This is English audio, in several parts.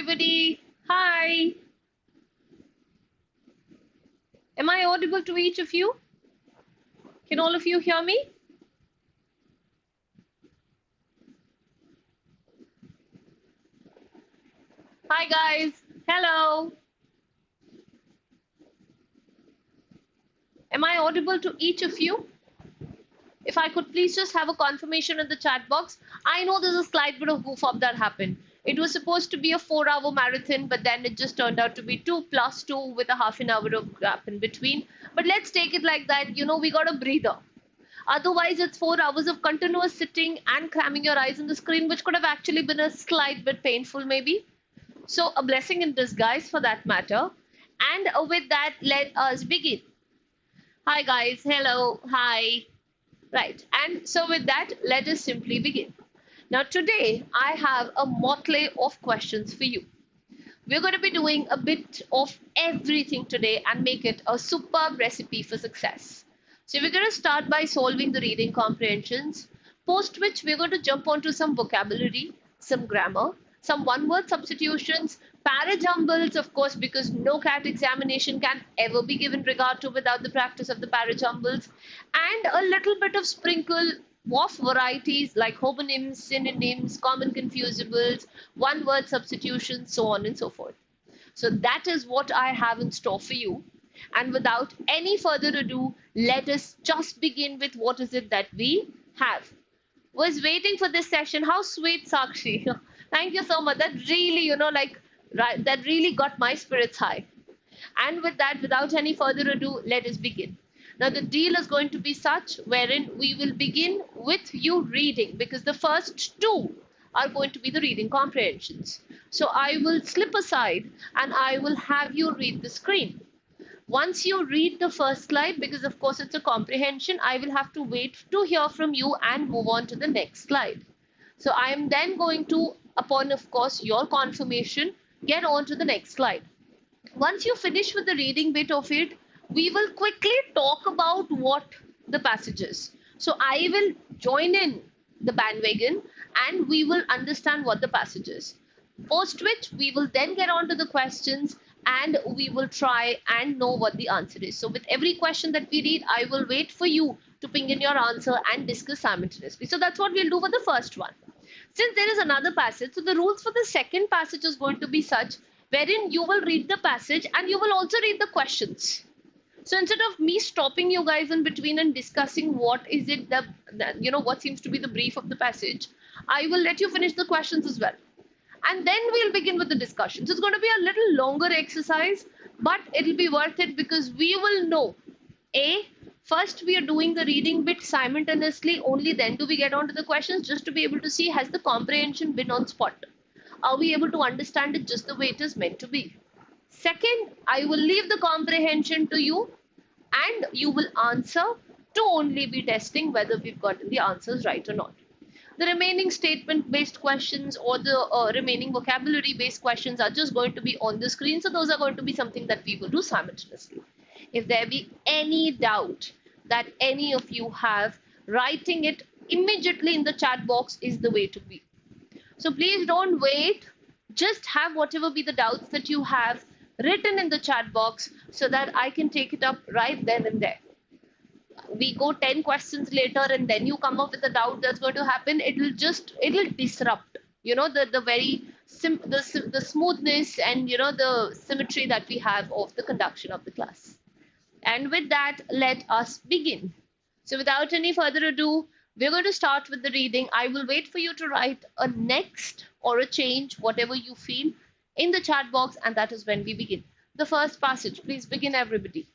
everybody. Hi. Am I audible to each of you? Can all of you hear me? Hi, guys. Hello. Am I audible to each of you? If I could please just have a confirmation in the chat box. I know there's a slight bit of goof up that happened. It was supposed to be a 4-hour marathon, but then it just turned out to be 2 plus 2 with a half an hour of gap in between. But let's take it like that. We got a breather. Otherwise, it's 4 hours of continuous sitting and cramming your eyes on the screen, which could have actually been a slight bit painful, maybe. So, a blessing in disguise for that matter. And with that, let us begin. Hi, guys. Hello. Hi. Right. And so, with that, let us simply begin. Now, today, I have a motley of questions for you. We're going to be doing a bit of everything today and make it a superb recipe for success. So we're going to start by solving the reading comprehensions, post which we're going to jump onto some vocabulary, some grammar, some one-word substitutions, para-jumbles, of course, because no CAT examination can ever be given regard to without the practice of the para-jumbles, and a little bit of sprinkle of varieties like homonyms, synonyms, common confusables, one-word substitutions, so on and so forth. So that is what I have in store for you. And without any further ado, let us just begin with what is it that we have. Was waiting for this session. How sweet, Sakshi. Thank you so much. That really, that really got my spirits high. And with that, without any further ado, let us begin. Now, the deal is going to be such wherein we will begin with you reading, because the first two are going to be the reading comprehensions. So I will slip aside and I will have you read the screen. Once you read the first slide, because of course it's a comprehension, I will have to wait to hear from you and move on to the next slide. So I am then going to, upon of course your confirmation, get on to the next slide. Once you finish with the reading bit of it, we will quickly talk about what the passage is. So I will join in the bandwagon and we will understand what the passage is. Post which we will then get on to the questions and we will try and know what the answer is. So with every question that we read, I will wait for you to ping in your answer and discuss simultaneously. So that's what we'll do for the first one. Since there is another passage, so the rules for the second passage is going to be such wherein you will read the passage and you will also read the questions. So instead of me stopping you guys in between and discussing what is it that what seems to be the brief of the passage, I will let you finish the questions as well. And then we'll begin with the discussion. So it's going to be a little longer exercise, but it'll be worth it because we will know, first we are doing the reading bit simultaneously, only then do we get on to the questions, just to be able to see has the comprehension been on spot. Are we able to understand it just the way it is meant to be? Second, I will leave the comprehension to you and you will answer to only be testing whether we've gotten the answers right or not. The remaining statement-based questions or the remaining vocabulary-based questions are just going to be on the screen. So those are going to be something that we will do simultaneously. If there be any doubt that any of you have, writing it immediately in the chat box is the way to be. So please don't wait. Just have whatever be the doubts that you have written in the chat box so that I can take it up right then and there. We go 10 questions later and then you come up with a doubt that's going to happen, it'll disrupt, the very the smoothness and, the symmetry that we have of the conduction of the class. And with that, let us begin. So without any further ado, we're going to start with the reading. I will wait for you to write a next or a change, whatever you feel, in the chat box, and that is when we begin. The first passage, please begin, everybody.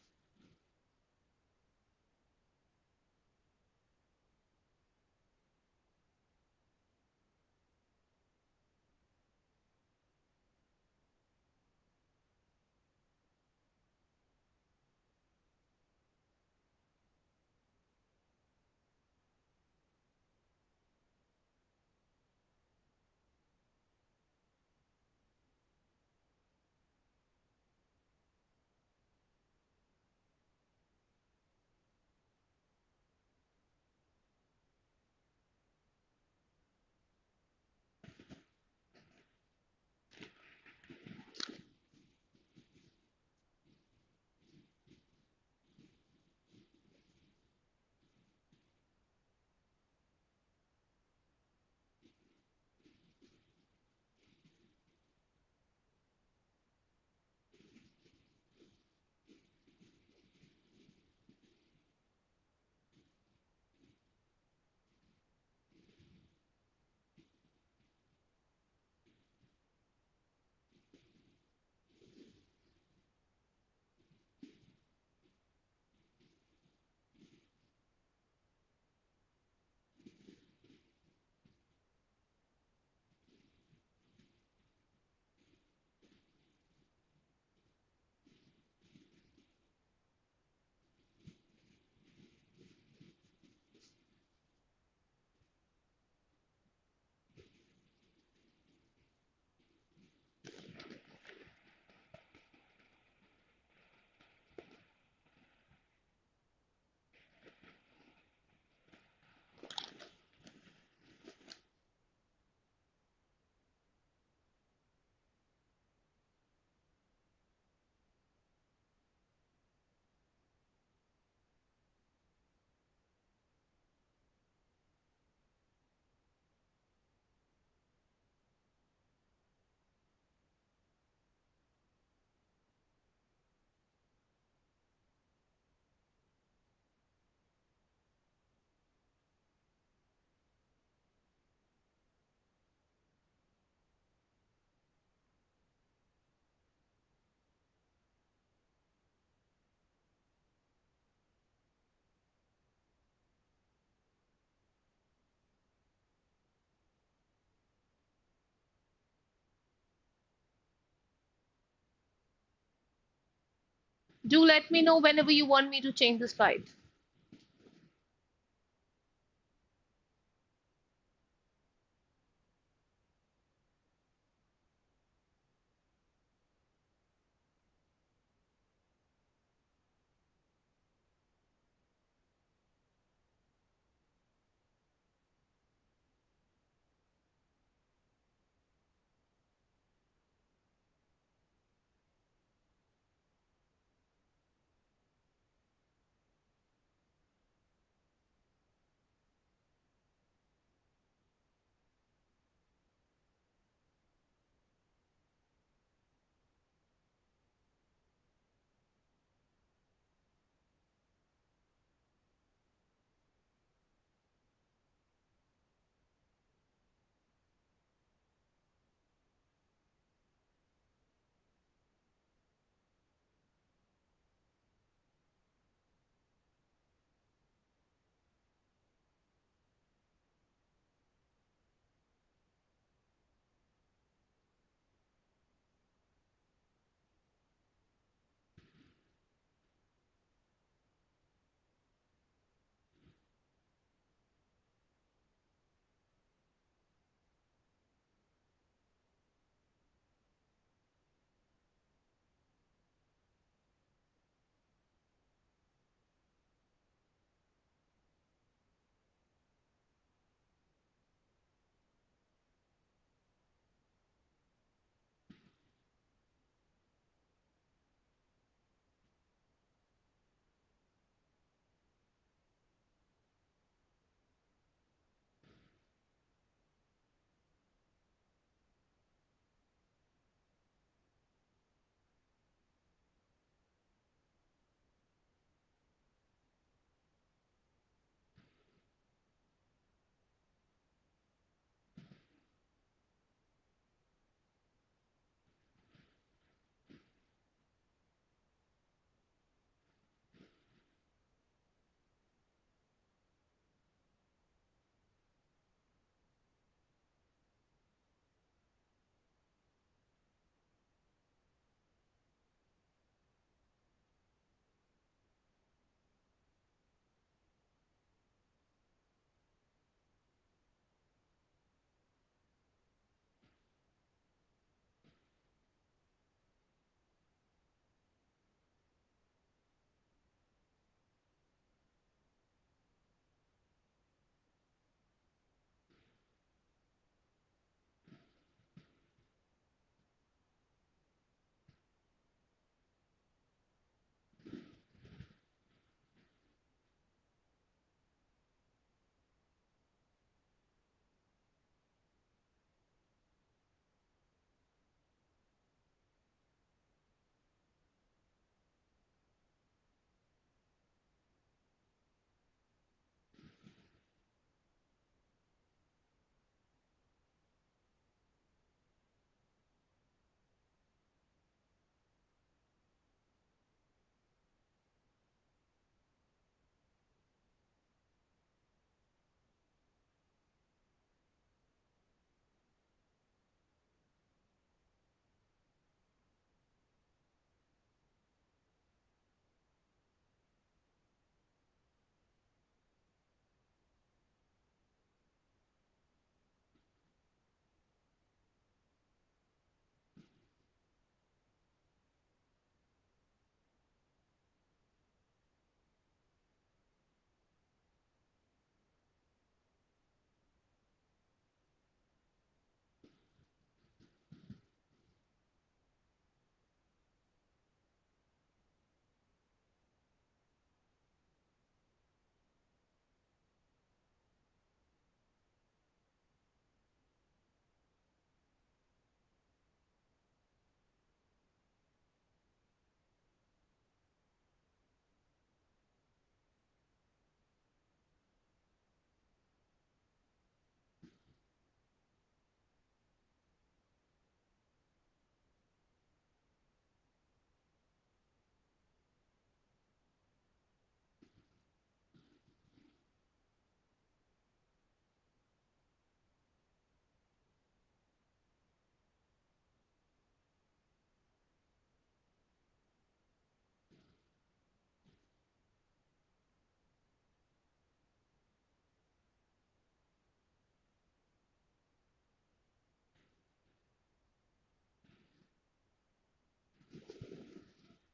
Do let me know whenever you want me to change the slide.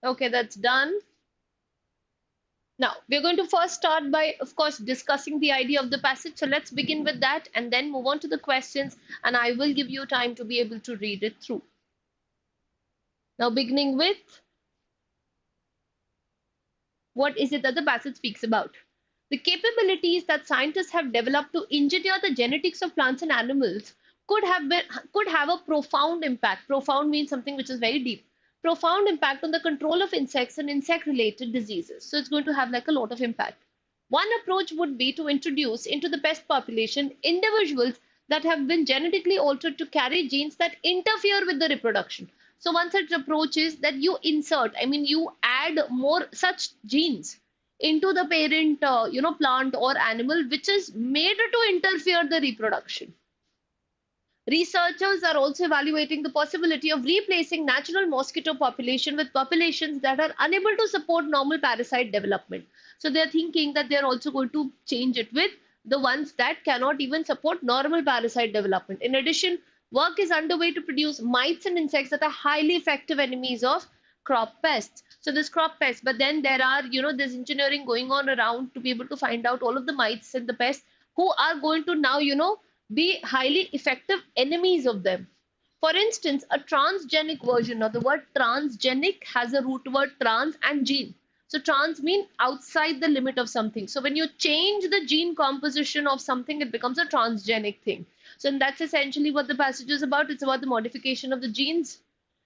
Okay, that's done. Now, we're going to first start by, of course, discussing the idea of the passage. So let's begin with that and then move on to the questions, and I will give you time to be able to read it through. Now, beginning with, what is it that the passage speaks about? The capabilities that scientists have developed to engineer the genetics of plants and animals could have a profound impact. Profound means something which is very deep. Profound impact on the control of insects and insect-related diseases. So it's going to have like a lot of impact. One approach would be to introduce into the pest population individuals that have been genetically altered to carry genes that interfere with the reproduction. So one such approach is that you insert, I mean, you add more such genes into the parent, plant or animal, which is made to interfere the reproduction. Researchers are also evaluating the possibility of replacing natural mosquito population with populations that are unable to support normal parasite development. So they're thinking that they're also going to change it with the ones that cannot even support normal parasite development. In addition, work is underway to produce mites and insects that are highly effective enemies of crop pests. So this crop pests, but then there are, there's engineering going on around to be able to find out all of the mites and the pests who are going to now, be highly effective enemies of them. For instance, a transgenic version, now the word transgenic has a root word trans and gene. So trans means outside the limit of something. So when you change the gene composition of something, it becomes a transgenic thing. So that's essentially what the passage is about. It's about the modification of the genes.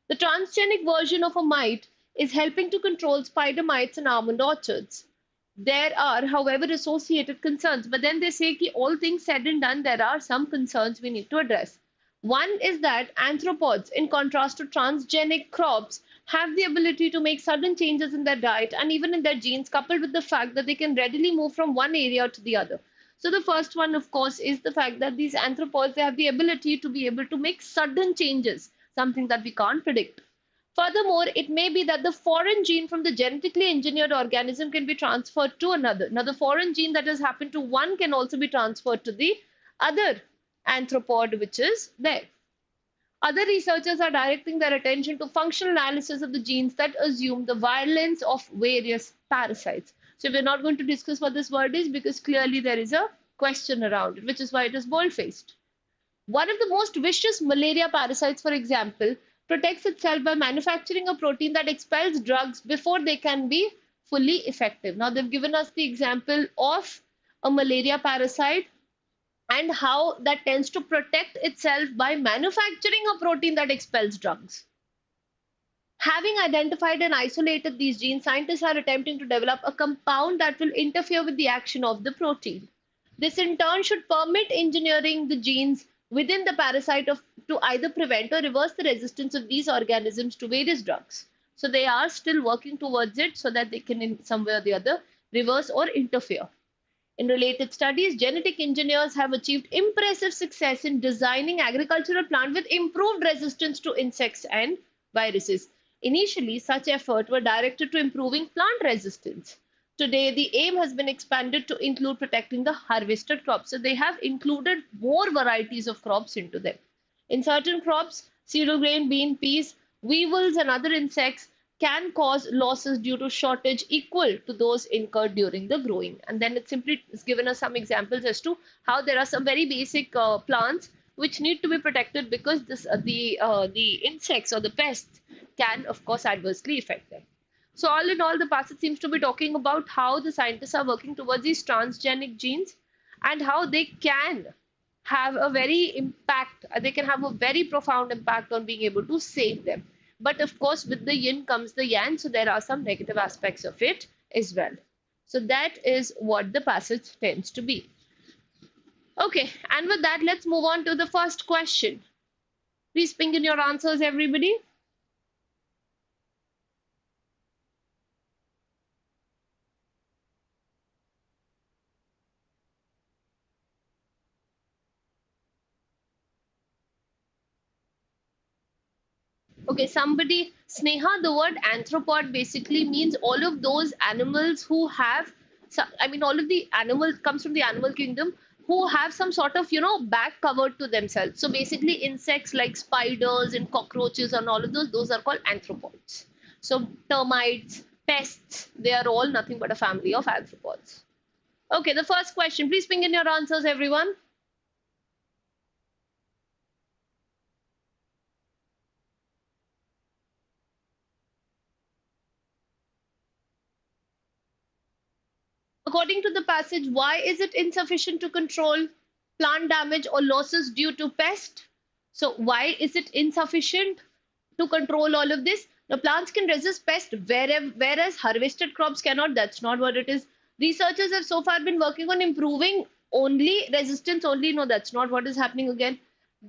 The transgenic version of a mite is helping to control spider mites and almond orchards. There are, however, associated concerns, but then they say that all things said and done, there are some concerns we need to address. One is that arthropods, in contrast to transgenic crops, have the ability to make sudden changes in their diet and even in their genes, coupled with the fact that they can readily move from one area to the other. So the first one, of course, is the fact that these arthropods, they have the ability to be able to make sudden changes, something that we can't predict. Furthermore, it may be that the foreign gene from the genetically engineered organism can be transferred to another. Now, the foreign gene that has happened to one can also be transferred to the other arthropod, which is there. Other researchers are directing their attention to functional analysis of the genes that assume the violence of various parasites. So we're not going to discuss what this word is because clearly there is a question around it, which is why it is bold-faced. One of the most vicious malaria parasites, for example, protects itself by manufacturing a protein that expels drugs before they can be fully effective. Now, they've given us the example of a malaria parasite and how that tends to protect itself by manufacturing a protein that expels drugs. Having identified and isolated these genes, scientists are attempting to develop a compound that will interfere with the action of the protein. This in turn should permit engineering the genes within the parasite to either prevent or reverse the resistance of these organisms to various drugs. So they are still working towards it so that they can in some way or the other reverse or interfere. In related studies, genetic engineers have achieved impressive success in designing agricultural plants with improved resistance to insects and viruses. Initially, such efforts were directed to improving plant resistance. Today, the aim has been expanded to include protecting the harvested crops. So they have included more varieties of crops into them. In certain crops, cereal grain, bean, peas, weevils, and other insects can cause losses due to shortage equal to those incurred during the growing. And then it simply is given us some examples as to how there are some very basic plants which need to be protected because the insects or the pests can, of course, adversely affect them. So all in all, the passage seems to be talking about how the scientists are working towards these transgenic genes and how they can have a they can have a very profound impact on being able to save them. But of course, with the yin comes the yang, so there are some negative aspects of it as well. So that is what the passage tends to be. Okay, and with that, let's move on to the first question. Please ping in your answers, everybody. Okay, somebody, Sneha, the word anthropod basically means all of those animals who have, I mean, all of the animals comes from the animal kingdom who have some sort of, back covered to themselves. So basically insects like spiders and cockroaches and all of those are called arthropods. So termites, pests, they are all nothing but a family of arthropods. Okay, the first question. Please ping in your answers, everyone. According to the passage, why is it insufficient to control plant damage or losses due to pest? So why is it insufficient to control all of this? The plants can resist pest whereas harvested crops cannot. That's not what it is. Researchers have so far been working on improving only resistance only. No, that's not what is happening again.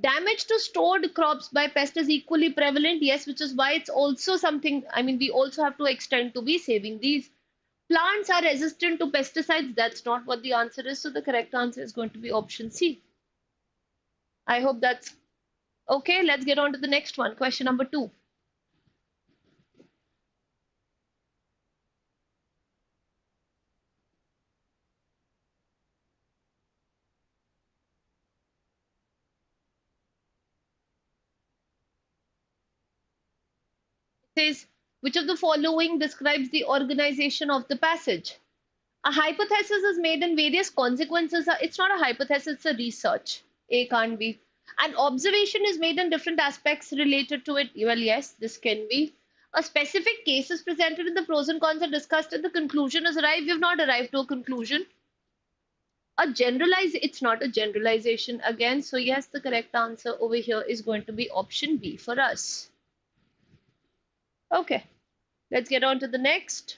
Damage to stored crops by pest is equally prevalent. Yes, which is why it's also something, I mean, we also have to extend to be saving these. Plants are resistant to pesticides. That's not what the answer is. So the correct answer is going to be option C. I hope that's okay. Let's get on to the next one. Question number 2. Says, which of the following describes the organization of the passage? A hypothesis is made and various consequences are, it's not a hypothesis, it's a research. A can't be. An observation is made and different aspects related to it. Well, yes, this can be. A specific case is presented and the pros and cons are discussed and the conclusion is arrived. We have not arrived to a conclusion. It's not a generalization again. So yes, the correct answer over here is going to be option B for us. Okay, let's get on to the next.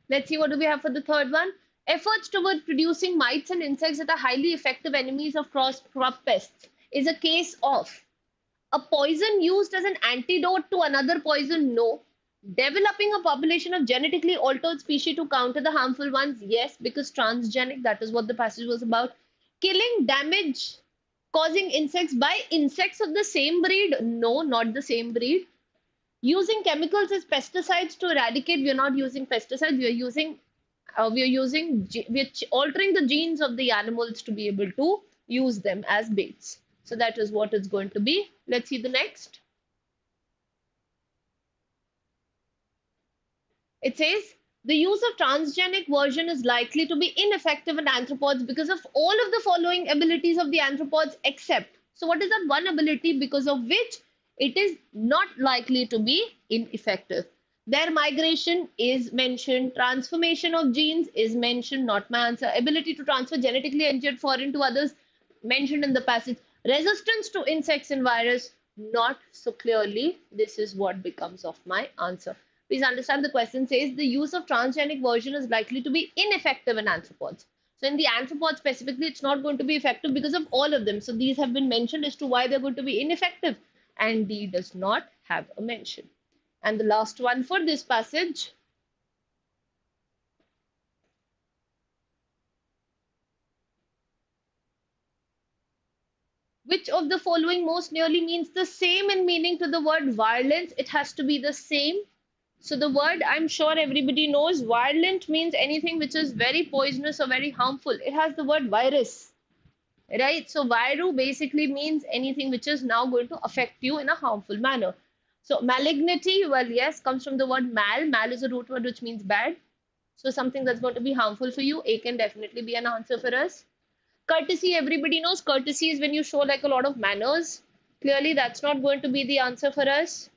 Let's see what do we have for the third one. Efforts toward producing mites and insects that are highly effective enemies of crop pests is a case of a poison used as an antidote to another poison. No. Developing a population of genetically altered species to counter the harmful ones. Yes, because transgenic, that is what the passage was about. Killing damage causing insects by insects of the same breed. No, not the same breed. Using chemicals as pesticides to eradicate. We are not using pesticides. We're altering the genes of the animals to be able to use them as baits. So that is what it's going to be. Let's see the next. It says the use of transgenic version is likely to be ineffective in arthropods because of all of the following abilities of the arthropods except. So what is that one ability because of which it is not likely to be ineffective? Their migration is mentioned. Transformation of genes is mentioned, not my answer. Ability to transfer genetically engineered foreign to others, mentioned in the passage. Resistance to insects and virus, not so clearly. This is what becomes of my answer. Please understand the question says the use of transgenic version is likely to be ineffective in arthropods. So in the arthropods specifically, it's not going to be effective because of all of them. So these have been mentioned as to why they're going to be ineffective. And D does not have a mention. And the last one for this passage. Which of the following most nearly means the same in meaning to the word violence? It has to be the same. So the word I'm sure everybody knows, violent means anything which is very poisonous or very harmful. It has the word virus. Right? So viru basically means anything which is now going to affect you in a harmful manner. So malignity, well, yes, comes from the word mal. Mal is a root word which means bad. So something that's going to be harmful for you. A can definitely be an answer for us. Courtesy, everybody knows courtesy is when you show like a lot of manners. Clearly, that's not going to be the answer for us.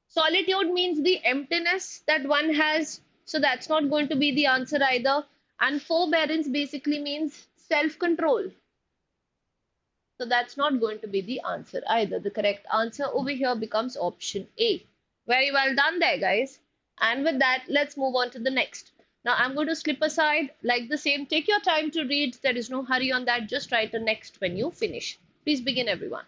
Solitude means the emptiness that one has. So that's not going to be the answer either. And forbearance basically means self-control. So that's not going to be the answer either. The correct answer over here becomes option A. Very well done there, guys. And with that, let's move on to the next. Now I'm going to slip aside like the same. Take your time to read. There is no hurry on that. Just write the next when you finish. Please begin, everyone.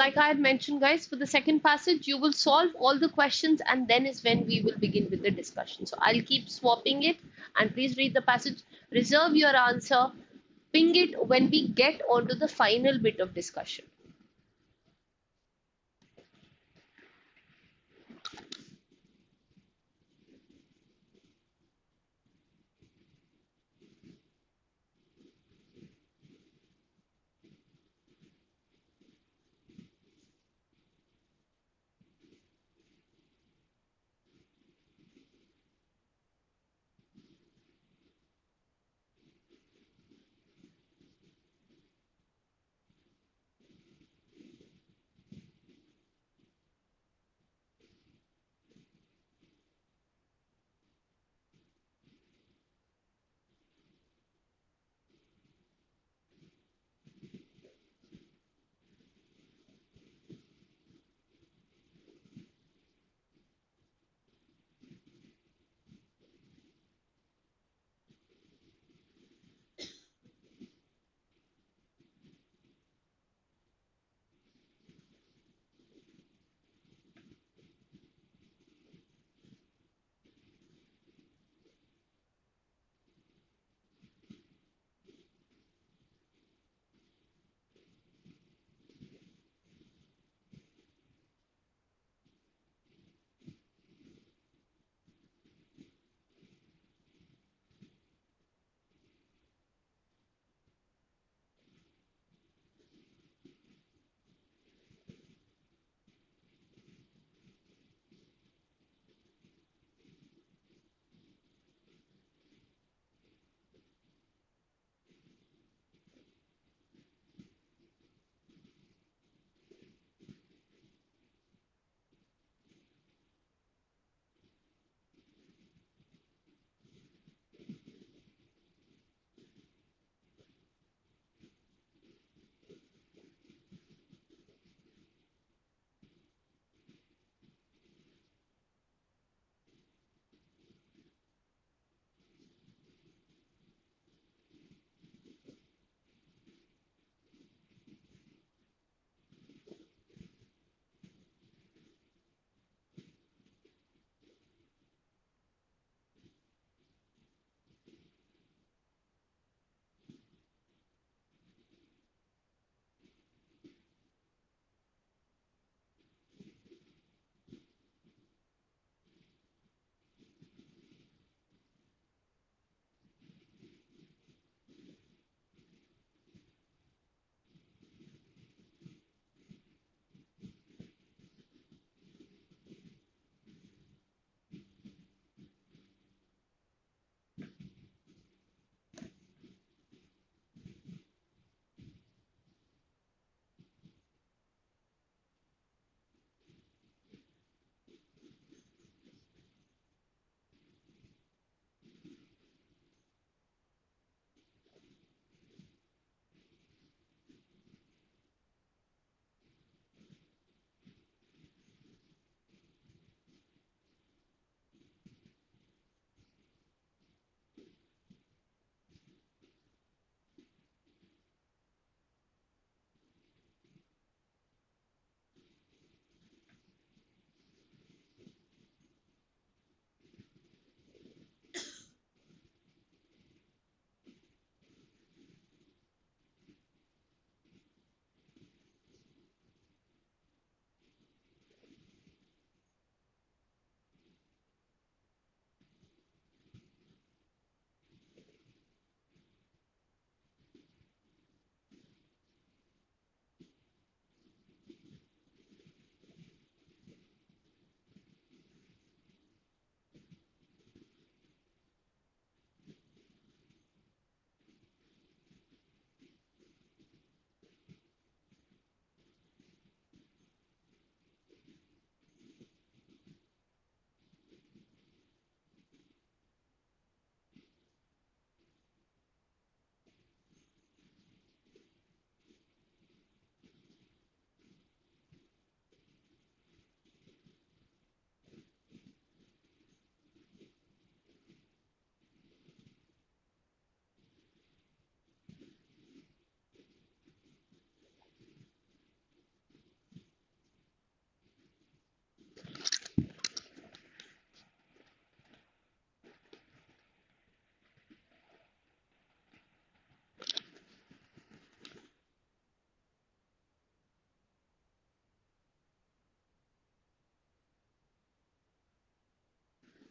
like I had mentioned, guys, for the second passage, you will solve all the questions and then is when we will begin with the discussion. So I'll keep swapping it and please read the passage. Reserve your answer. Ping it when we get onto the final bit of discussion.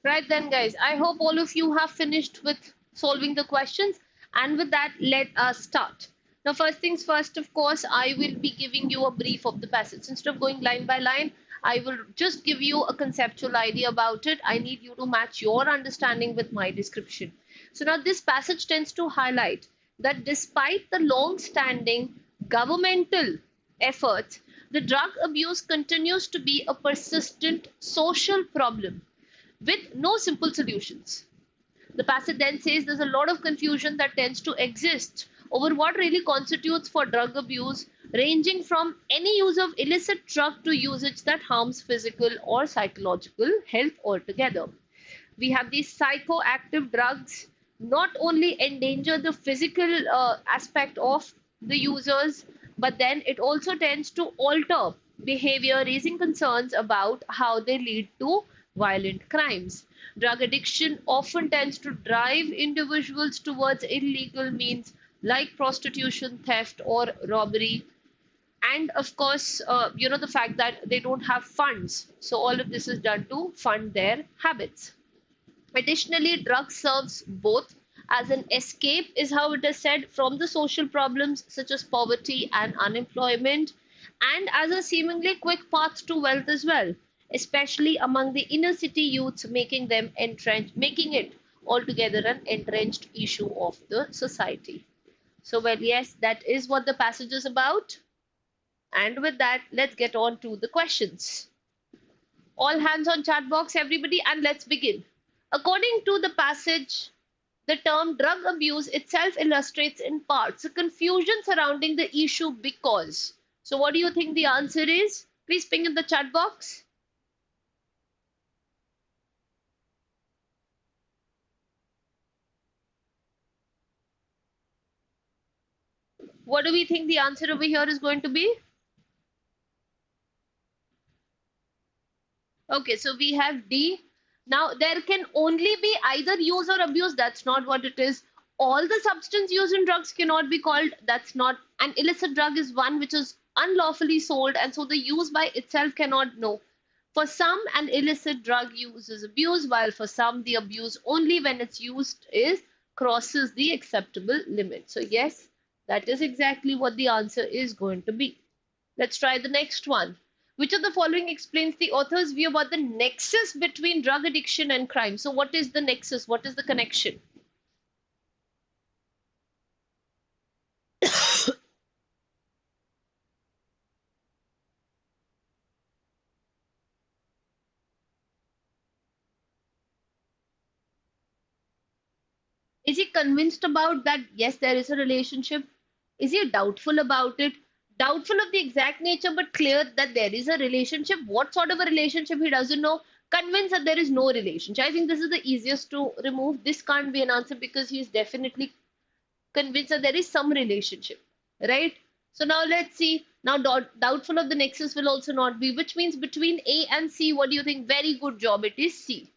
Right then, guys, I hope all of you have finished with solving the questions. And with that, let us start. Now, first things first, of course, I will be giving you a brief of the passage. Instead of going line by line, I will just give you a conceptual idea about it. I need you to match your understanding with my description. So, now this passage tends to highlight that despite the long standing governmental efforts, the drug abuse continues to be a persistent social problem with no simple solutions. The passage then says there's a lot of confusion that tends to exist over what really constitutes for drug abuse, ranging from any use of illicit drug to usage that harms physical or psychological health altogether. We have these psychoactive drugs not only endanger the physical aspect of the users, but then it also tends to alter behavior, raising concerns about how they lead to violent crimes. Drug addiction often tends to drive individuals towards illegal means like prostitution, theft, or robbery. And of course, the fact that they don't have funds. So all of this is done to fund their habits. Additionally, drugs serves both as an escape, is how it is said, from the social problems such as poverty and unemployment, and as a seemingly quick path to wealth as well, especially among the inner city youths, making it altogether an entrenched issue of the society. So, well, yes, that is what the passage is about. And with that, let's get on to the questions. All hands on chat box, everybody, and let's begin. According to the passage, the term drug abuse itself illustrates in parts the confusion surrounding the issue because. So, what do you think the answer is? Please ping in the chat box. What do we think the answer over here is going to be? Okay, so we have D. Now, there can only be either use or abuse. That's not what it is. All the substance used in drugs cannot be called. That's not. An illicit drug is one which is unlawfully sold, and so the use by itself cannot know. For some, an illicit drug use is abuse, while for some, the abuse only when it's used is crosses the acceptable limit. So, yes, that is exactly what the answer is going to be. Let's try the next one. Which of the following explains the author's view about the nexus between drug addiction and crime? So, what is the nexus? What is the connection? Is he convinced about that? Yes, there is a relationship. Is he doubtful about it? Doubtful of the exact nature, but clear that there is a relationship. What sort of a relationship he doesn't know? Convinced that there is no relationship. I think this is the easiest to remove. This can't be an answer because he is definitely convinced that there is some relationship, right? So now let's see. Now doubtful of the nexus will also not be, which means between A and C, what do you think? Very good job. It is C.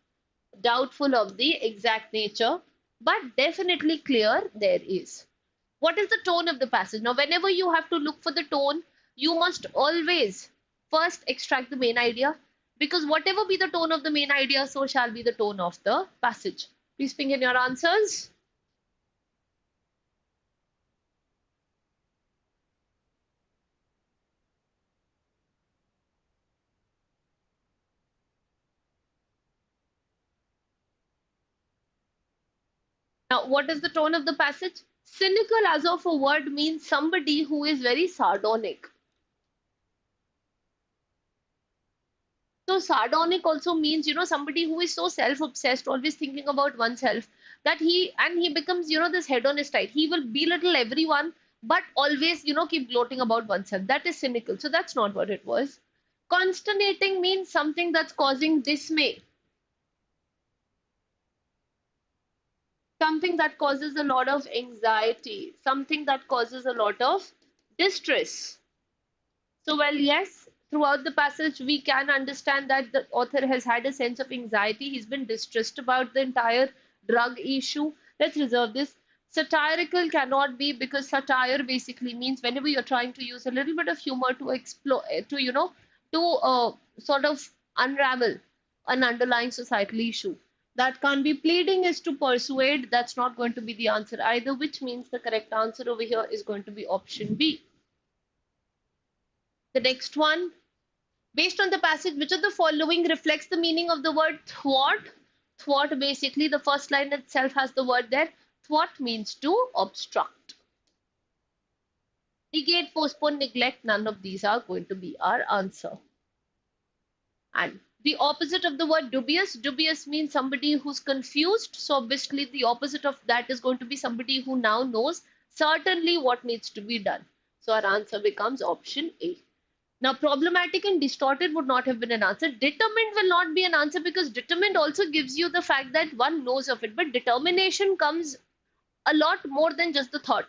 Doubtful of the exact nature, but definitely clear there is. What is the tone of the passage? Now, whenever you have to look for the tone, you must always first extract the main idea, because whatever be the tone of the main idea, so shall be the tone of the passage. Please ping in your answers. Now, what is the tone of the passage? Cynical as of a word means somebody who is very sardonic. So sardonic also means, somebody who is so self-obsessed, always thinking about oneself, that he becomes, this hedonist type. He will belittle everyone, but always, keep gloating about oneself. That is cynical. So that's not what it was. Consternating means something that's causing dismay. Something that causes a lot of anxiety, something that causes a lot of distress. So, well, yes, throughout the passage, we can understand that the author has had a sense of anxiety. He's been distressed about the entire drug issue. Let's reserve this. Satirical cannot be, because satire basically means whenever you're trying to use a little bit of humor to explore, to sort of unravel an underlying societal issue. That can't be. Pleading is to persuade. That's not going to be the answer either, which means the correct answer over here is going to be option B. The next one, based on the passage, which of the following reflects the meaning of the word thwart? Thwart, basically, the first line itself has the word there. Thwart means to obstruct. Negate, postpone, neglect, none of these are going to be our answer. And the opposite of the word dubious, dubious means somebody who's confused. So obviously the opposite of that is going to be somebody who now knows certainly what needs to be done. So our answer becomes option A. Now, problematic and distorted would not have been an answer. Determined will not be an answer because determined also gives you the fact that one knows of it. But determination comes a lot more than just the thought.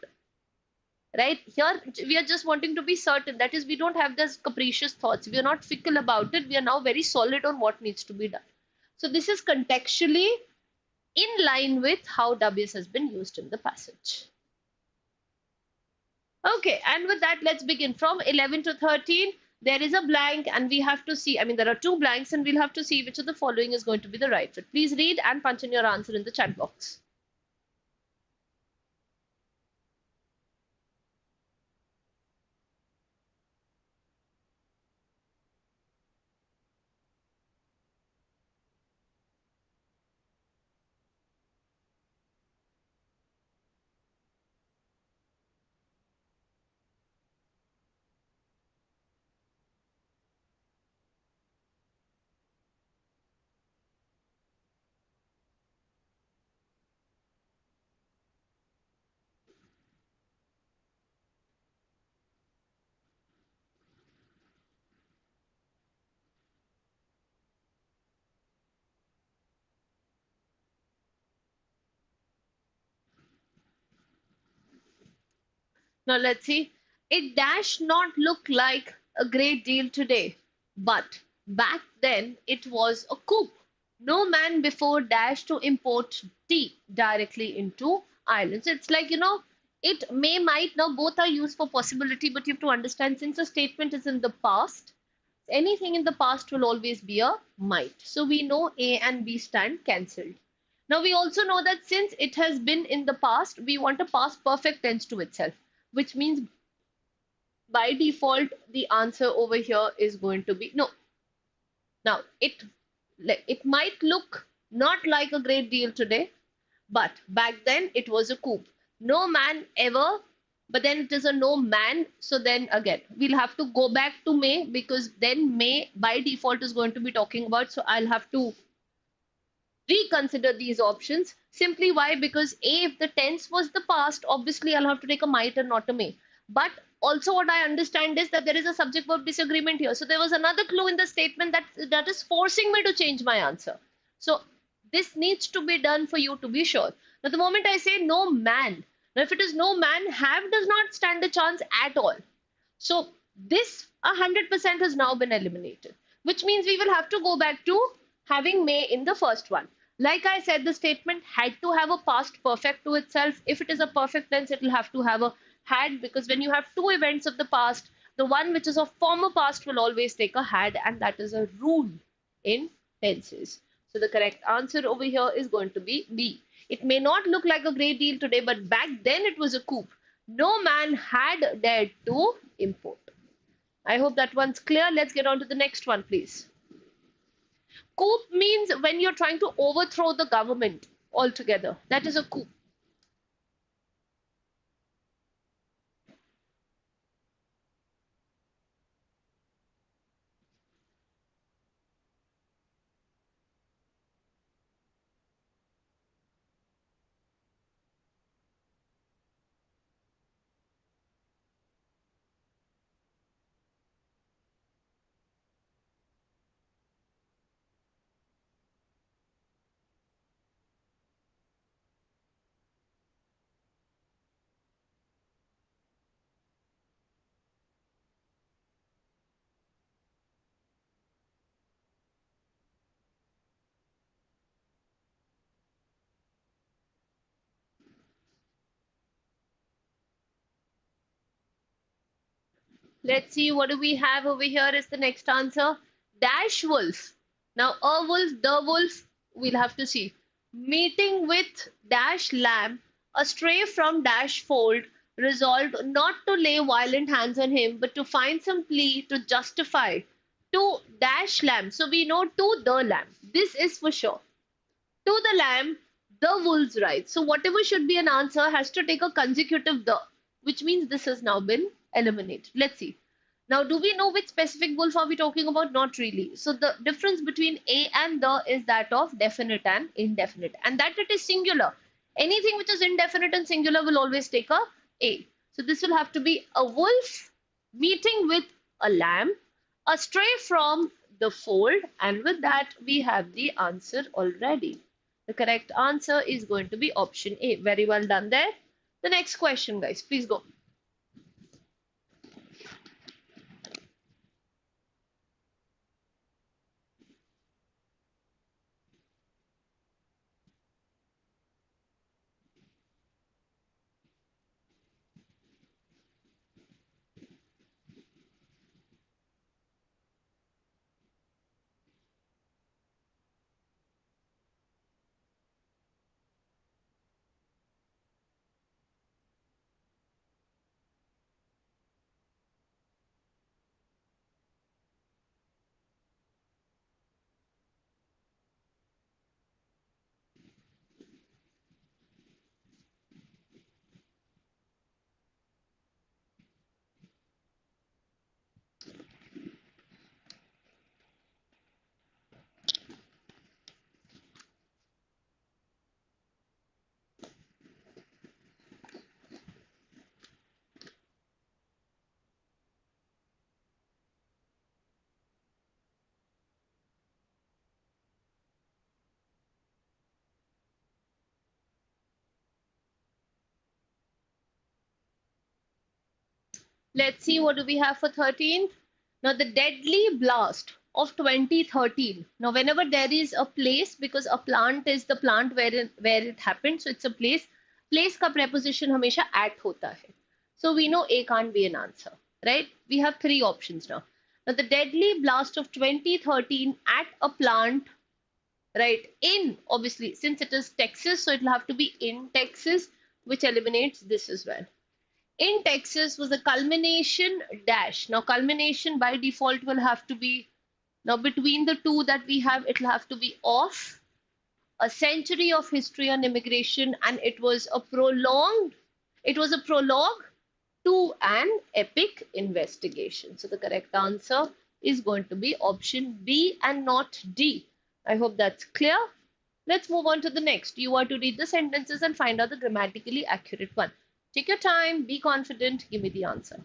Right? Here, we are just wanting to be certain. That is, we don't have those capricious thoughts. We are not fickle about it. We are now very solid on what needs to be done. So this is contextually in line with how dubious has been used in the passage. Okay, and with that, let's begin. From 11 to 13, there is a blank and we have to see, I mean, there are two blanks and we'll have to see which of the following is going to be the right fit. Please read and punch in your answer in the chat box. Now let's see. It dash not look like a great deal today, but back then it was a coup. No man before dash to import tea directly into Ireland. So it's like, it may, might, now both are used for possibility, but you have to understand since a statement is in the past, anything in the past will always be a might. So we know A and B stand cancelled. Now we also know that since it has been in the past, we want a past perfect tense to itself, which means by default the answer over here is going to be no. Now it might look not like a great deal today, but back then it was a coup. No man ever, but then it is a no man. So then again, we'll have to go back to May because then May by default is going to be talking about. So I'll have to reconsider these options. Simply why? Because A, if the tense was the past, obviously I'll have to take a might and not a may. But also what I understand is that there is a subject verb disagreement here. So there was another clue in the statement that is forcing me to change my answer. So this needs to be done for you to be sure. Now the moment I say no man, now if it is no man, have does not stand a chance at all. So this 100% has now been eliminated, which means we will have to go back to having may in the first one. Like I said, the statement had to have a past perfect to itself. If it is a perfect tense, it will have to have a had, because when you have two events of the past, the one which is of former past will always take a had, and that is a rule in tenses. So the correct answer over here is going to be B. It may not look like a great deal today, but back then it was a coup. No man had dared to import. I hope that one's clear. Let's get on to the next one, please. Coup means when you're trying to overthrow the government altogether. That is a coup. Let's see, what do we have over here is the next answer. Dash wolf. Now, a wolf, the wolf, we'll have to see. Meeting with dash lamb, astray from dash fold, resolved not to lay violent hands on him, but to find some plea to justify to dash lamb. So we know to the lamb. This is for sure. To the lamb, the wolves rise. So whatever should be an answer has to take a consecutive the, which means this has now been eliminated. Let's see. Now, do we know which specific wolf are we talking about? Not really. So the difference between a and the is that of definite and indefinite, and that it is singular. Anything which is indefinite and singular will always take a. So this will have to be a wolf meeting with a lamb, astray from the fold, and with that we have the answer already. The correct answer is going to be option A. Very well done there. The next question, guys, please go. Let's see, what do we have for 13th? Now, the deadly blast of 2013. Now, whenever there is a place, because a plant is the plant where it happened, so it's a place. Place का preposition हमेशा at होता है. So we know A can't be an answer, right? We have three options now. Now, the deadly blast of 2013 at a plant, right? In, obviously, since it is Texas, so it will have to be in Texas, which eliminates this as well. In Texas was a culmination dash. Now, culmination by default will have to be, now between the two that we have, it will have to be of a century of history on immigration, and it was a prologue to an epic investigation. So the correct answer is going to be option B and not D. I hope that's clear. Let's move on to the next. You are to read the sentences and find out the grammatically accurate one. Take your time, be confident, give me the answer.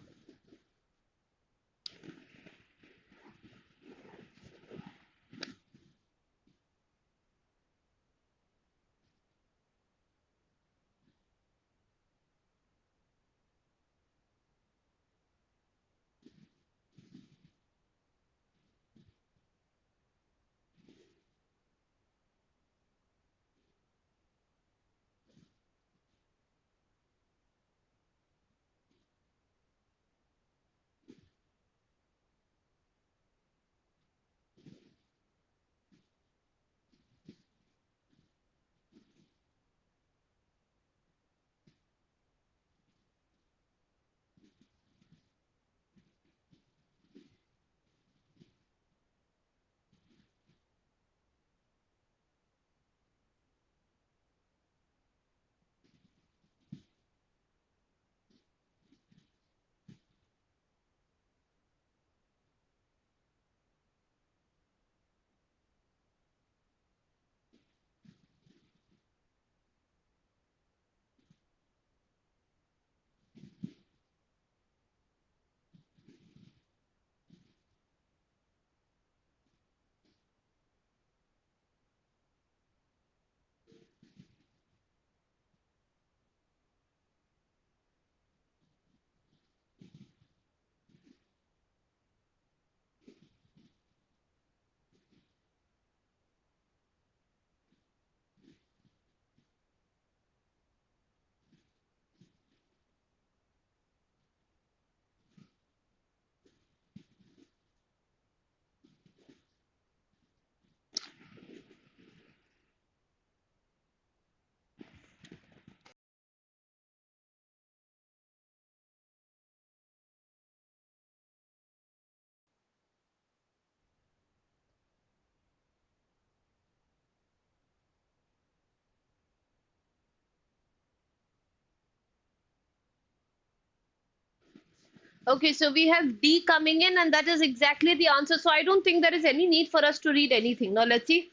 Okay, so we have D coming in, and that is exactly the answer. So I don't think there is any need for us to read anything. Now let's see.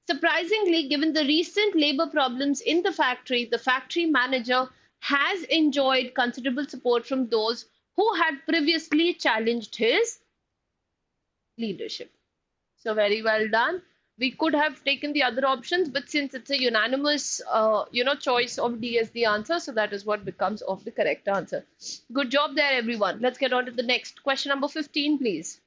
Surprisingly, given the recent labor problems in the factory manager has enjoyed considerable support from those who had previously challenged his leadership. So very well done. We could have taken the other options, but since it's a unanimous, choice of D as the answer, so that is what becomes of the correct answer. Good job there, everyone. Let's get on to the next question, number 15, please.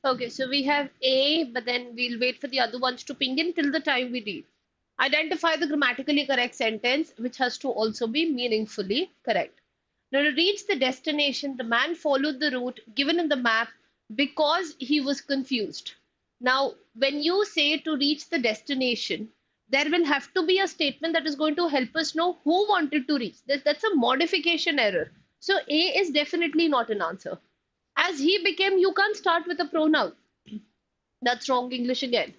Okay, so we have A, but then we'll wait for the other ones to ping in till the time we read. Identify the grammatically correct sentence, which has to also be meaningfully correct. Now, to reach the destination, the man followed the route given in the map because he was confused. Now, when you say to reach the destination, there will have to be a statement that is going to help us know who wanted to reach. That's a modification error. So, A is definitely not an answer. As he became, you can't start with a pronoun. That's wrong English again.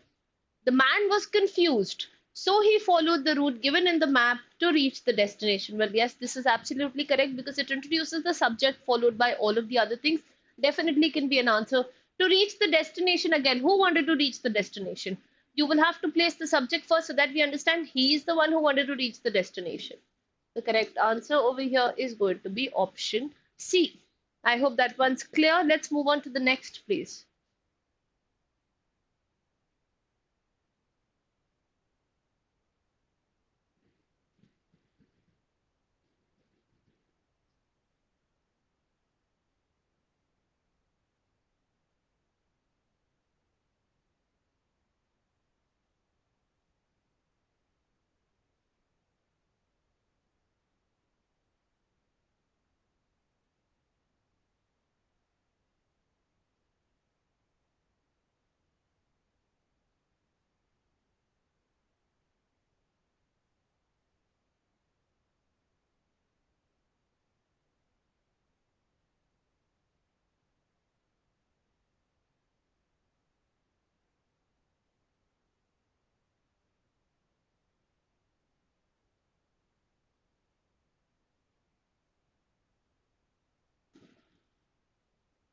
The man was confused, so he followed the route given in the map to reach the destination. Well, yes, this is absolutely correct because it introduces the subject followed by all of the other things. Definitely can be an answer. To reach the destination again, who wanted to reach the destination? You will have to place the subject first so that we understand he is the one who wanted to reach the destination. The correct answer over here is going to be option C. I hope that one's clear. Let's move on to the next, please.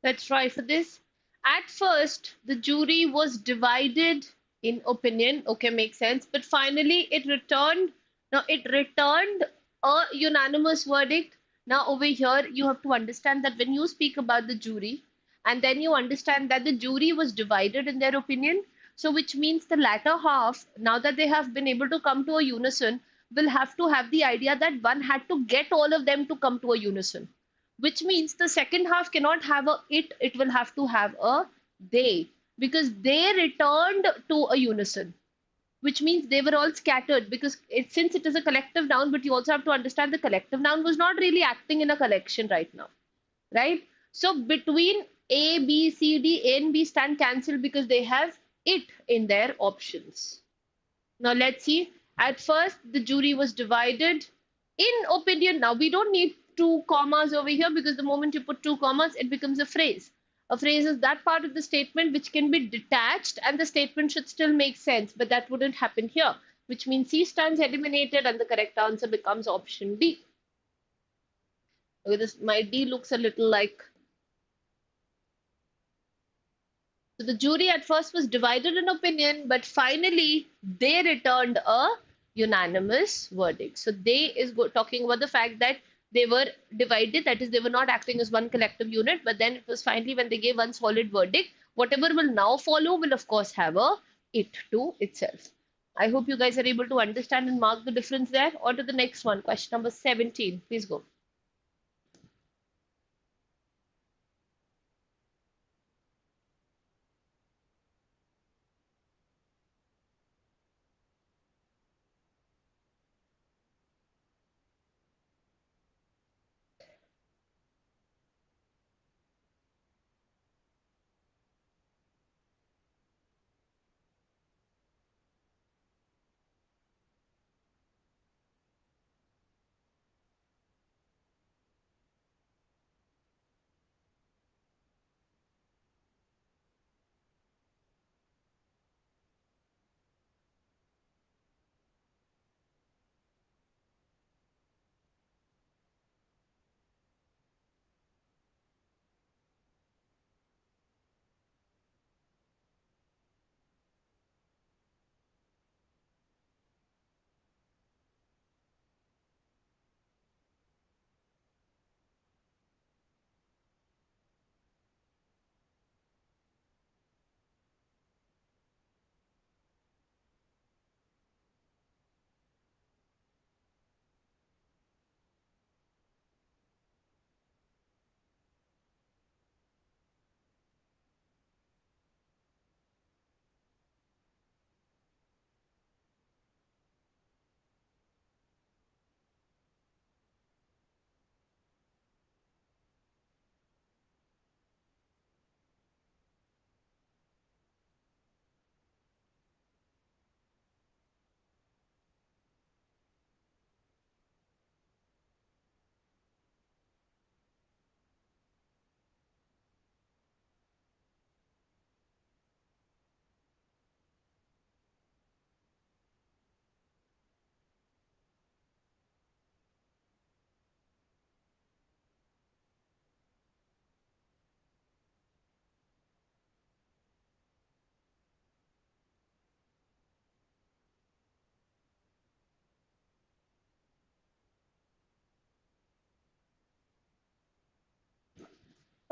Let's try for this. At first, the jury was divided in opinion. Okay, makes sense. But finally, it returned. Now, it returned a unanimous verdict. Now, over here, you have to understand that when you speak about the jury, and then you understand that the jury was divided in their opinion. So, which means the latter half, now that they have been able to come to a unison, will have to have the idea that one had to get all of them to come to a unison, which means the second half cannot have a it will have to have a they, because they returned to a unison, which means they were all scattered, because since it is a collective noun, but you also have to understand the collective noun was not really acting in a collection right now, right? So between A, B, C, D, A and B stand cancelled because they have it in their options. Now let's see. At first, the jury was divided in opinion. Now we don't need two commas over here because the moment you put two commas, it becomes a phrase. A phrase is that part of the statement which can be detached and the statement should still make sense, but that wouldn't happen here, which means C stands eliminated and the correct answer becomes option B. Okay, this my D looks a little like. So the jury at first was divided in opinion, but finally they returned a unanimous verdict. So they is talking about the fact that they were divided, that is, they were not acting as one collective unit, but then it was finally when they gave one solid verdict. Whatever will now follow will, of course, have a it to itself. I hope you guys are able to understand and mark the difference there. On to the next one, question number 17. Please go.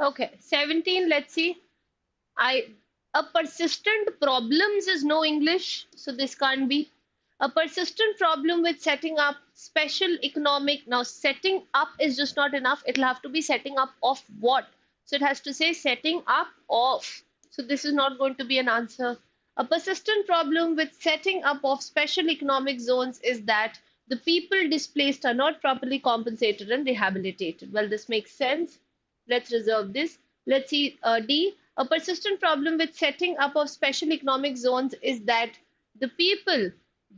Okay, 17, let's see. I A persistent problems is no English, so this can't be. A persistent problem with setting up special economic. Now, setting up is just not enough. It'll have to be setting up of what? So it has to say setting up of. So this is not going to be an answer. A persistent problem with setting up of special economic zones is that the people displaced are not properly compensated and rehabilitated. Well, this makes sense. Let's reserve this. Let's see D. A persistent problem with setting up of special economic zones is that the people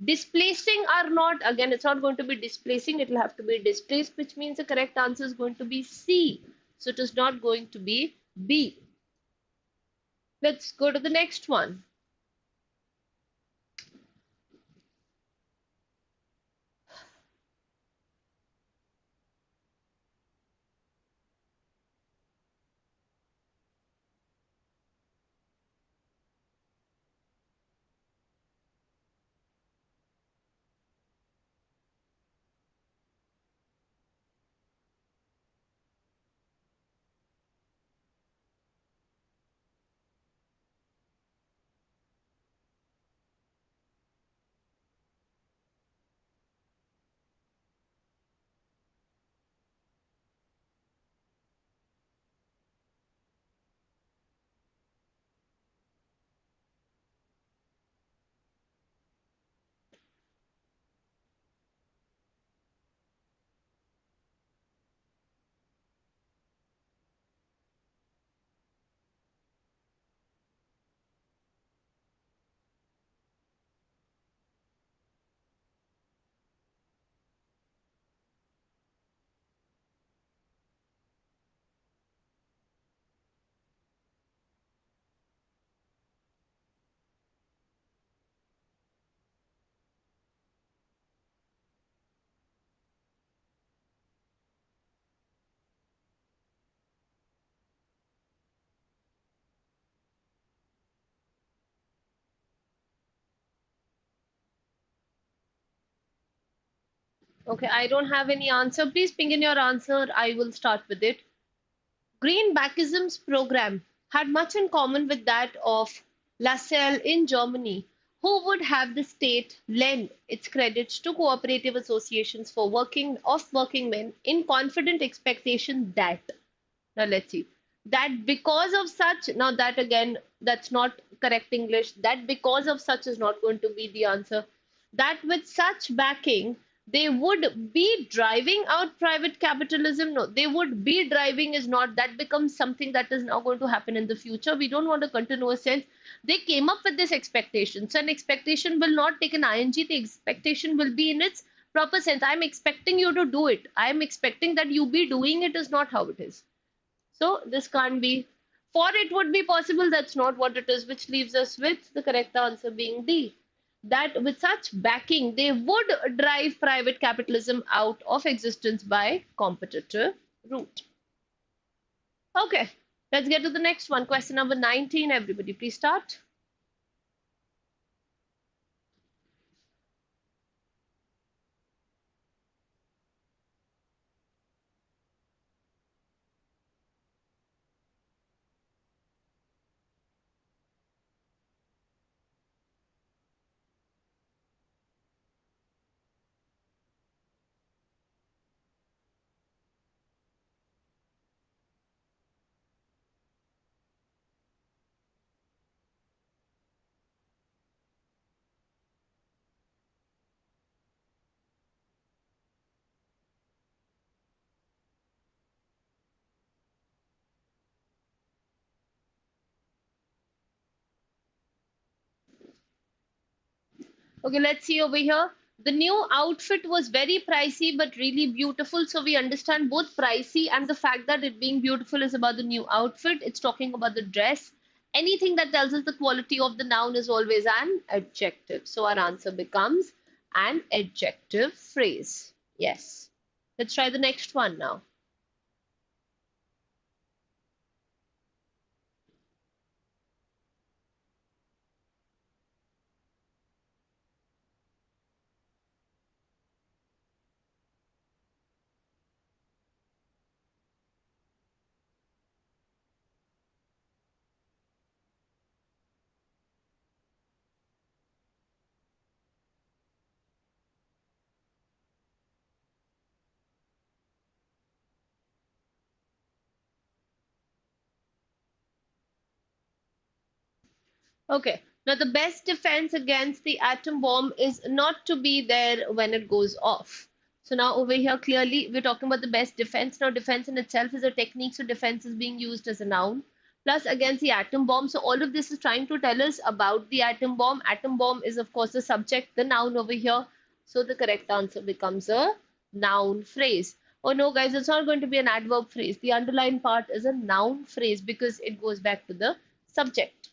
displacing are not, again, it's not going to be displacing, it will have to be displaced, which means the correct answer is going to be C. So it is not going to be B. Let's go to the next one. Okay, I don't have any answer. Please ping in your answer. I will start with it. Greenbackism's program had much in common with that of Lassalle in Germany, who would have the state lend its credits to cooperative associations for working men in confident expectation that, now let's see, that because of such, now that again, that's not correct English, that because of such is not going to be the answer, that with such backing, they would be driving out private capitalism. No, they would be driving is not, that becomes something that is now going to happen in the future. We don't want a continuous sense. They came up with this expectation. So an expectation will not take an ing, the expectation will be in its proper sense. I'm expecting you to do it. I'm expecting that you be doing it is not how it is. So this can't be. For it would be possible, that's not what it is, which leaves us with the correct answer being D. That with such backing, they would drive private capitalism out of existence by competitive route. Okay, let's get to the next one. Question number 19. Everybody, please start. Okay, let's see over here. The new outfit was very pricey but really beautiful. So we understand both pricey and the fact that it being beautiful is about the new outfit. It's talking about the dress. Anything that tells us the quality of the noun is always an adjective. So our answer becomes an adjective phrase. Yes. Let's try the next one now. Okay. Now, the best defense against the atom bomb is not to be there when it goes off. So now over here, clearly, we're talking about the best defense. Now, defense in itself is a technique, so defense is being used as a noun. Plus, against the atom bomb. So all of this is trying to tell us about the atom bomb. Atom bomb is, of course, the subject, the noun over here. So the correct answer becomes a noun phrase. Oh no, guys, it's not going to be an adverb phrase. The underlined part is a noun phrase because it goes back to the subject.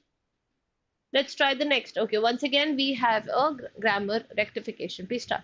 Let's try the next. Okay, once again, we have a grammar rectification. Please start.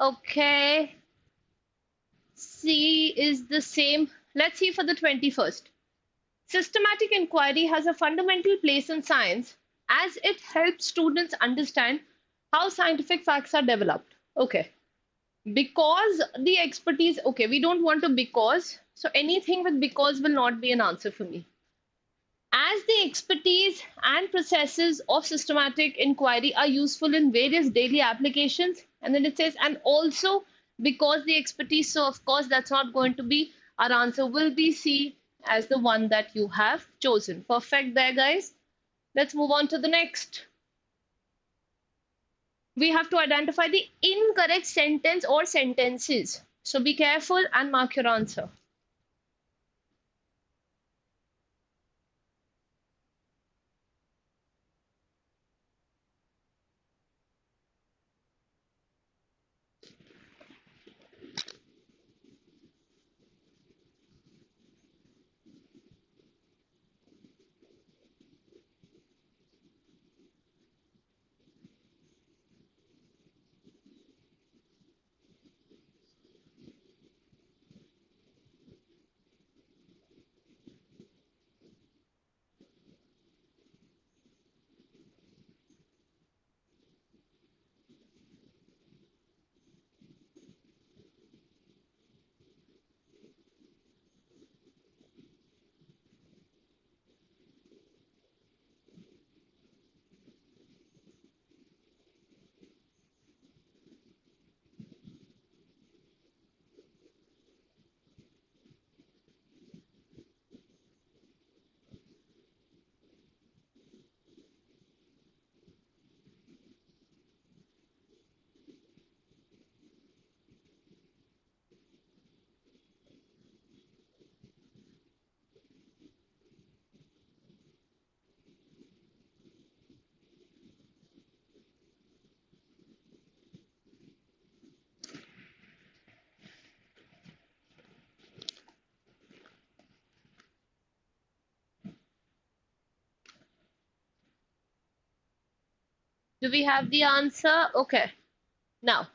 Okay. C is the same. Let's see for the 21st. Systematic inquiry has a fundamental place in science as it helps students understand how scientific facts are developed. Okay. Because the expertise, okay, we don't want to because. So anything with because will not be an answer for me. As the expertise and processes of systematic inquiry are useful in various daily applications, and then it says, and also because the expertise, so of course, that's not going to be our answer, will be C as the one that you have chosen. Perfect there, guys. Let's move on to the next. We have to identify the incorrect sentence or sentences. So be careful and mark your answer. Do we have the answer? Okay. Now,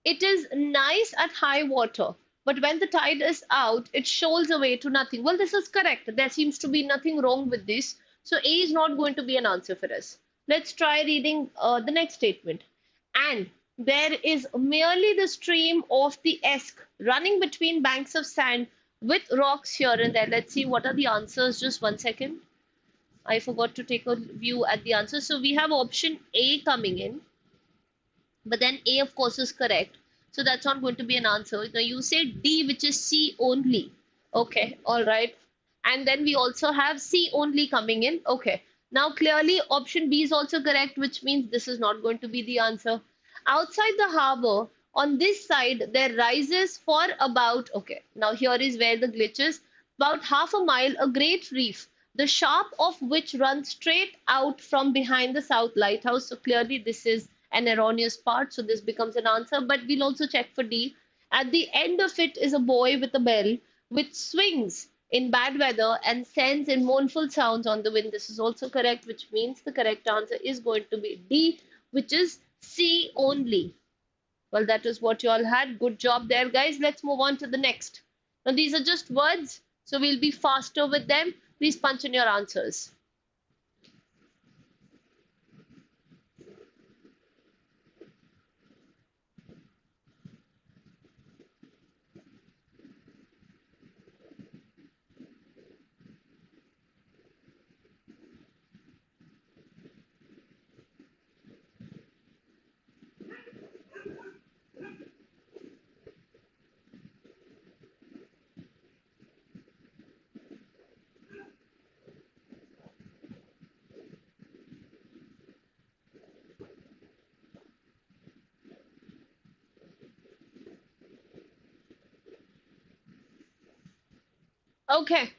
it is nice at high water, but when the tide is out, it shoals away to nothing. Well, this is correct. There seems to be nothing wrong with this. So A is not going to be an answer for us. Let's try reading the next statement. And there is merely the stream of the Esk running between banks of sand with rocks here and there. Let's see what are the answers. Just one second. I forgot to take a view at the answer. So we have option A coming in. But then A, of course, is correct. So that's not going to be an answer. Now you say D, which is C only. Okay, all right. And then we also have C only coming in. Okay. Now clearly option B is also correct, which means this is not going to be the answer. Outside the harbor, on this side, there rises for about, okay, now here is where the glitch is, about half a mile, a great reef, the sharp of which runs straight out from behind the south lighthouse. So clearly this is an erroneous part, so this becomes an answer, but we'll also check for D. At the end of it is a boy with a bell which swings in bad weather and sends in mournful sounds on the wind. This is also correct, which means the correct answer is going to be D, which is C only. Well, that is what you all had. Good job there, guys. Let's move on to the next. Now, these are just words, so we'll be faster with them. Please punch in your answers. Okay.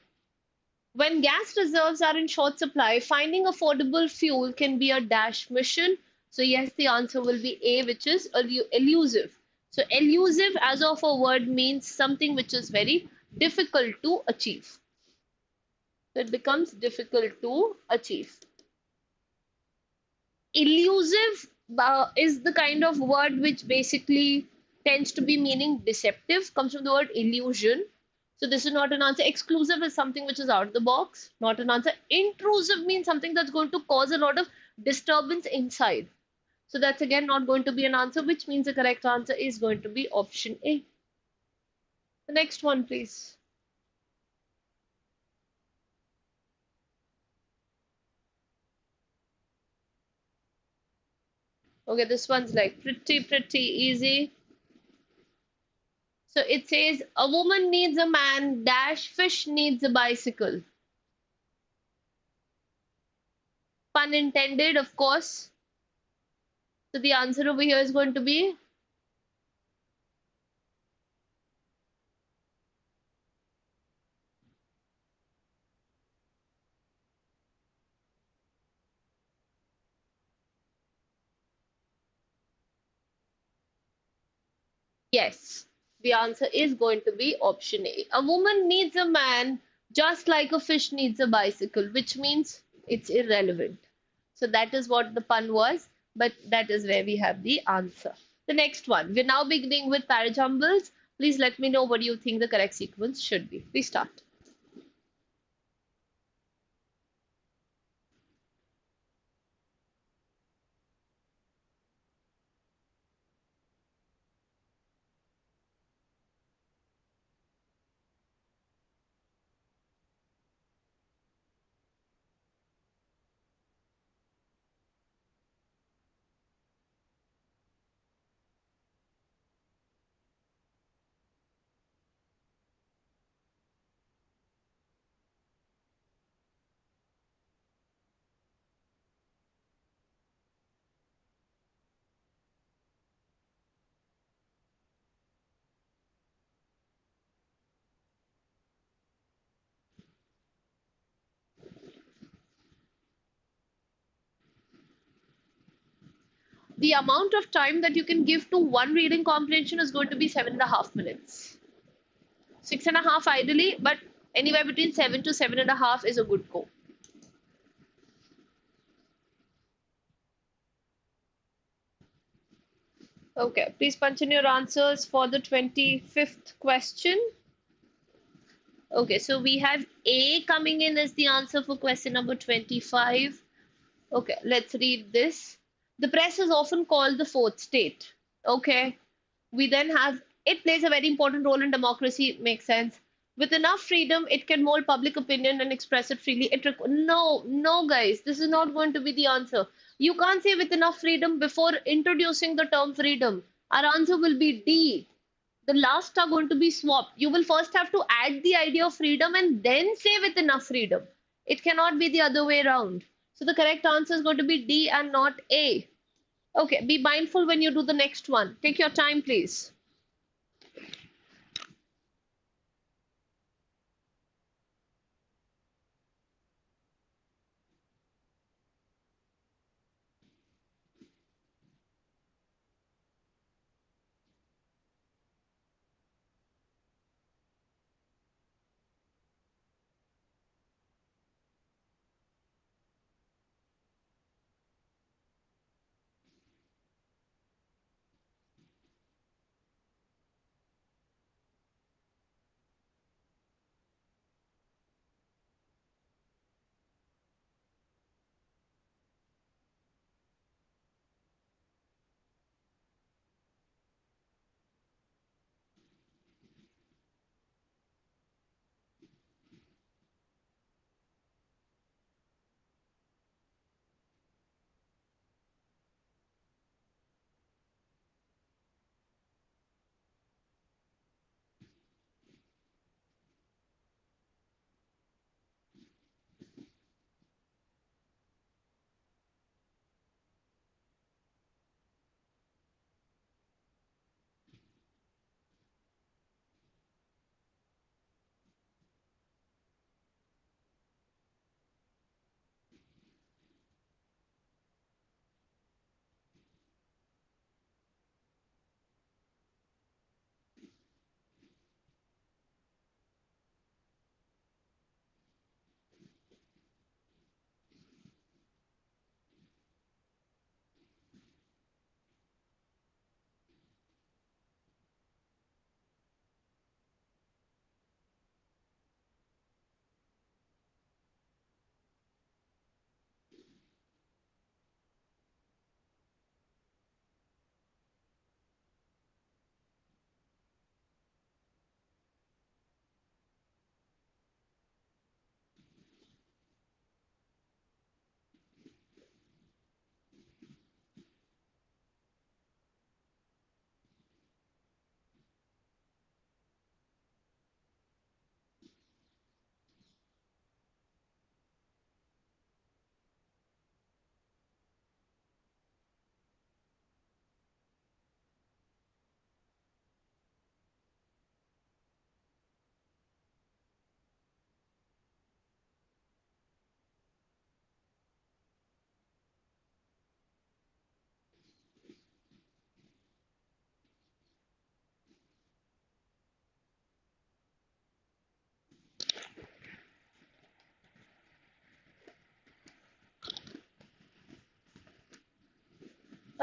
When gas reserves are in short supply, finding affordable fuel can be a dash mission. So yes, the answer will be A, which is elusive. So elusive as of a word means something which is very difficult to achieve. So it becomes difficult to achieve. Elusive is the kind of word which basically tends to be meaning deceptive, comes from the word illusion. So this is not an answer. Exclusive is something which is out of the box, not an answer. Intrusive means something that's going to cause a lot of disturbance inside. So that's again not going to be an answer, which means the correct answer is going to be option A. The next one, please. Okay, this one's like pretty easy. So it says a woman needs a man, dash fish needs a bicycle. Pun intended, of course. So the answer over here is going to be yes. The answer is going to be option A. A woman needs a man just like a fish needs a bicycle, which means it's irrelevant. So that is what the pun was, but that is where we have the answer. The next one. We're now beginning with para-jumbles. Please let me know what you think the correct sequence should be. Please start. The amount of time that you can give to one reading comprehension is going to be 7.5 minutes. 6.5 ideally, but anywhere between 7 to 7.5 is a good go. Okay, please punch in your answers for the 25th question. Okay, so we have A coming in as the answer for question number 25. Okay, let's read this. The press is often called the fourth state. Okay, we then have it plays a very important role in democracy. Makes sense. With enough freedom, it can mold public opinion and express it freely. No, guys, this is not going to be the answer. You can't say with enough freedom before introducing the term freedom. Our answer will be D. The last are going to be swapped. You will first have to add the idea of freedom and then say with enough freedom. It cannot be the other way around. So the correct answer is going to be D and not A. Okay, be mindful when you do the next one. Take your time, please.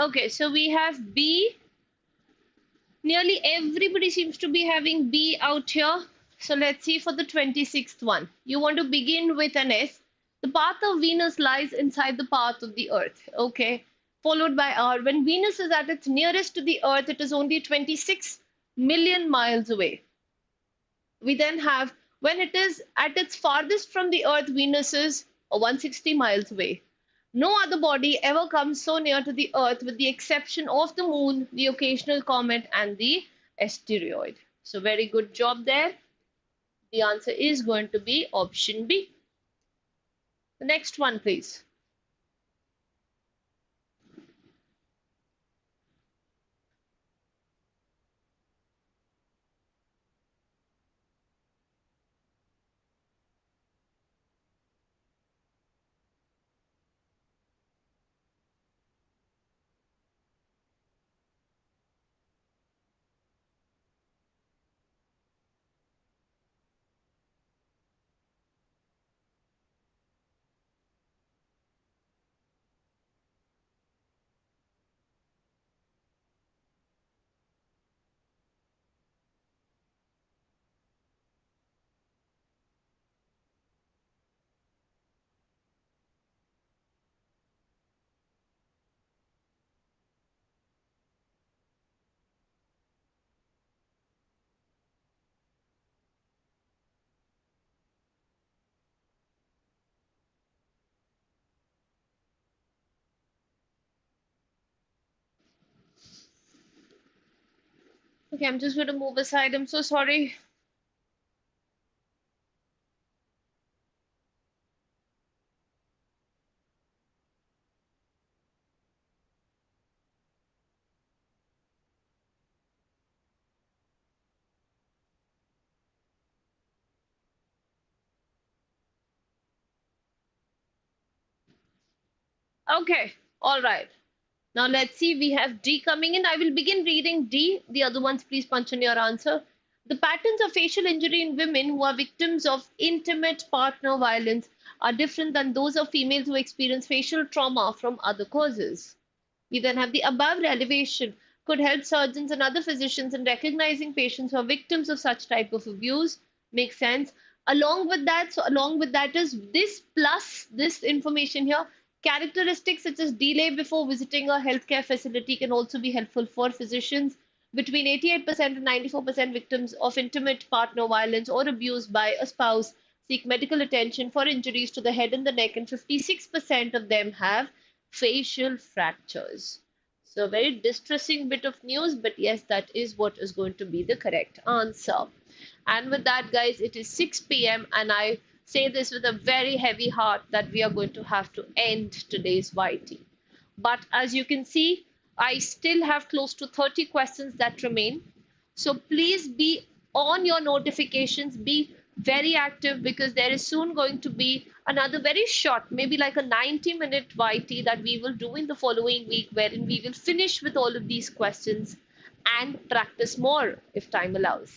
Okay, so we have B. Nearly everybody seems to be having B out here. So let's see for the 26th one. You want to begin with an S. The path of Venus lies inside the path of the Earth. Okay. Followed by R. When Venus is at its nearest to the Earth, it is only 26 million miles away. We then have when it is at its farthest from the Earth, Venus is 160 miles away. No other body ever comes so near to the Earth with the exception of the Moon, the occasional comet, and the asteroid. So, very good job there. The answer is going to be option B. The next one, please. Okay, I'm just going to move aside. I'm so sorry. Okay, all right. Now let's see, we have D coming in. I will begin reading D. The other ones, please punch in your answer. The patterns of facial injury in women who are victims of intimate partner violence are different than those of females who experience facial trauma from other causes. We then have the above elevation could help surgeons and other physicians in recognizing patients who are victims of such type of abuse. Makes sense. Along with that is this plus this information here. Characteristics such as delay before visiting a healthcare facility can also be helpful for physicians. Between 88% and 94% victims of intimate partner violence or abuse by a spouse seek medical attention for injuries to the head and the neck, and 56% of them have facial fractures. So, a very distressing bit of news, but yes, that is what is going to be the correct answer. And with that, guys, it is 6 p.m. and I say this with a very heavy heart that we are going to have to end today's YT. But as you can see, I still have close to 30 questions that remain. So please be on your notifications, be very active, because there is soon going to be another very short, maybe like a 90-minute YT that we will do in the following week, wherein we will finish with all of these questions and practice more if time allows.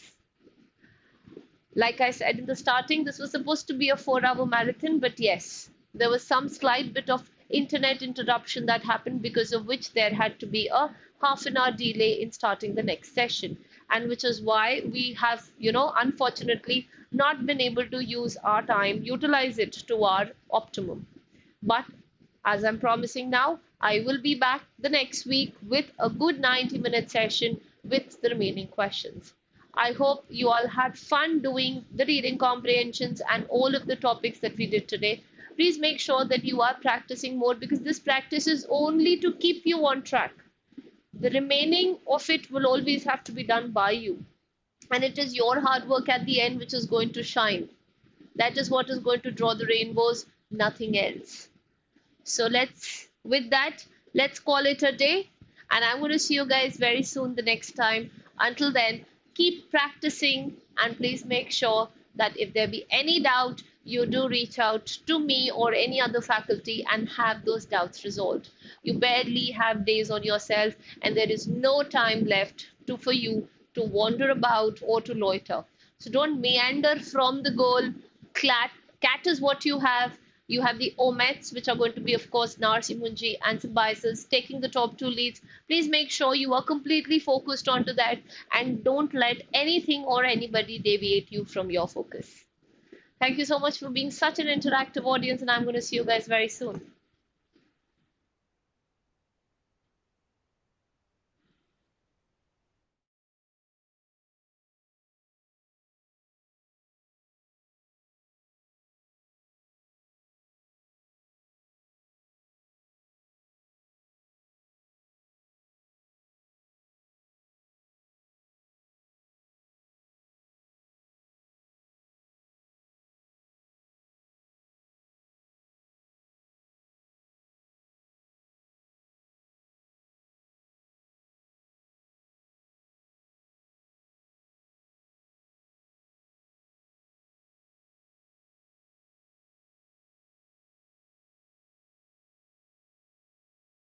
Like I said in the starting, this was supposed to be a 4-hour marathon, but yes, there was some slight bit of internet interruption that happened, because of which there had to be a half-an-hour delay in starting the next session, and which is why we have, unfortunately not been able to use our time, utilize it to our optimum. But as I'm promising now, I will be back the next week with a good 90-minute session with the remaining questions. I hope you all had fun doing the reading comprehensions and all of the topics that we did today. Please make sure that you are practicing more, because this practice is only to keep you on track. The remaining of it will always have to be done by you. And it is your hard work at the end which is going to shine. That is what is going to draw the rainbows, nothing else. So with that, let's call it a day. And I'm going to see you guys very soon the next time. Until then, keep practicing, and please make sure that if there be any doubt, you do reach out to me or any other faculty and have those doubts resolved. You barely have days on yourself, and there is no time left for you to wander about or to loiter. So don't meander from the goal. Cat is what you have. You have the omets, which are going to be, of course, Narsi Munji and Symbiosis, taking the top two leads. Please make sure you are completely focused onto that and don't let anything or anybody deviate you from your focus. Thank you so much for being such an interactive audience, and I'm going to see you guys very soon.